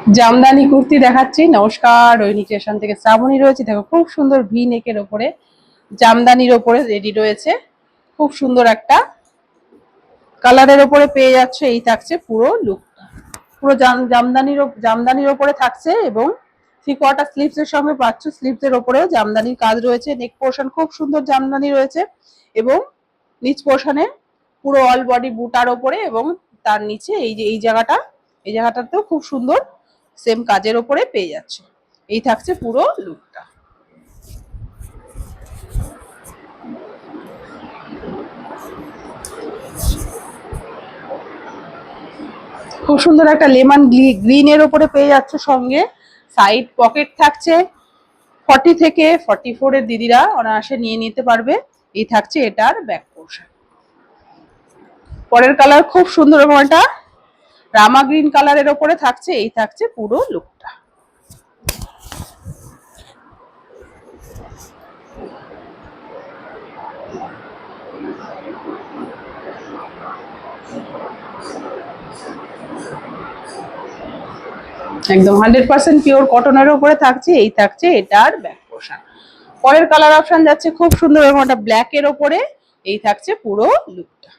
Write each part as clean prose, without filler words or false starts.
জামদানি কুর্তি দেখাচ্ছি। নমস্কার, রোহিণী ক্রিয়েশন থেকে শ্রাবণী রয়েছে। দেখো খুব সুন্দর ভি নেকের ওপরে জামদানির ওপরে রেডি রয়েছে। খুব সুন্দর একটা কালারের ওপরে পেয়ে যাচ্ছে। এই থাকছে পুরো লুক, পুরো জামদানির ওপরে থাকছে এবং 3/4 স্লিভস এর সঙ্গে পাচ্ছ। স্লিভস এর ওপরেও জামদানির কাজ রয়েছে। নেক পোর্শন খুব সুন্দর জামদানি রয়েছে এবং নিচ পোর্শনে পুরো অল বডি বুটার ওপরে এবং তার নিচে এই যে এই জায়গাটাতেও খুব সুন্দর সেম কাজের ওপরে পেয়ে যাচ্ছে। এই থাকছে পুরো লুকটা। খুব সুন্দর একটা লেমন গ্রিন এর ওপরে পেয়ে যাচ্ছে। সঙ্গে সাইড পকেট থাকছে। 40 থেকে 44 এর দিদিরা অনায়াসে নিয়ে নিতে পারবে। এই থাকছে এটার ব্যাক পোর্শন। পরের কালার খুব সুন্দর এবং একটা রামা গ্রিন কালারের ওপরে থাকছে। এই থাকছে পুরো লুকটা। একদম 100% পিওর কটনের উপরে থাকছে। এই থাকছে এটার ব্যাক পোর্শন। পরের কালার অপশন যাচ্ছে খুব সুন্দর এবং একটা ব্ল্যাক এর উপরে। এই থাকছে পুরো লুকটা।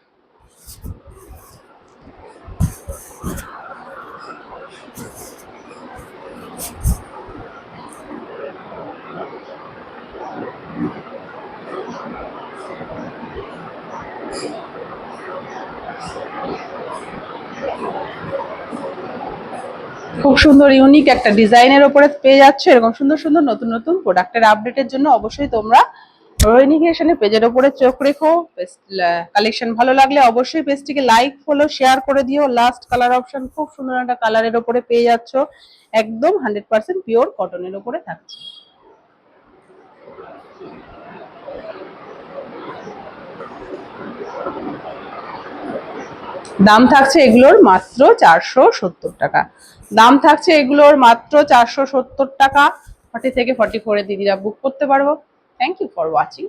খুব সুন্দর ইউনিক একটা ডিজাইনের উপরে পেয়ে যাচ্ছে। এরকম সুন্দর সুন্দর নতুন নতুন প্রোডাক্টের আপডেটের জন্য অবশ্যই তোমরা রোহিণী ক্রিয়েশনের পেজের উপরে চোখ রেখো। কালেকশন ভালো লাগলে অবশ্যই পেজটিকে লাইক ফলো শেয়ার করে দিও। লাস্ট কালার অপশন খুব সুন্দর একটা কালারের উপরে পেয়ে যাচ্ছ। একদম 100% পিওর কটনের উপরে থাকছে। দাম থাকছে এগুলোর মাত্র 470 টাকা। দাম থাকছে এগুলোর মাত্র 470 টাকা। 40 থেকে 44 এর দিদিরা বুক করতে পারবো। Thank you for watching.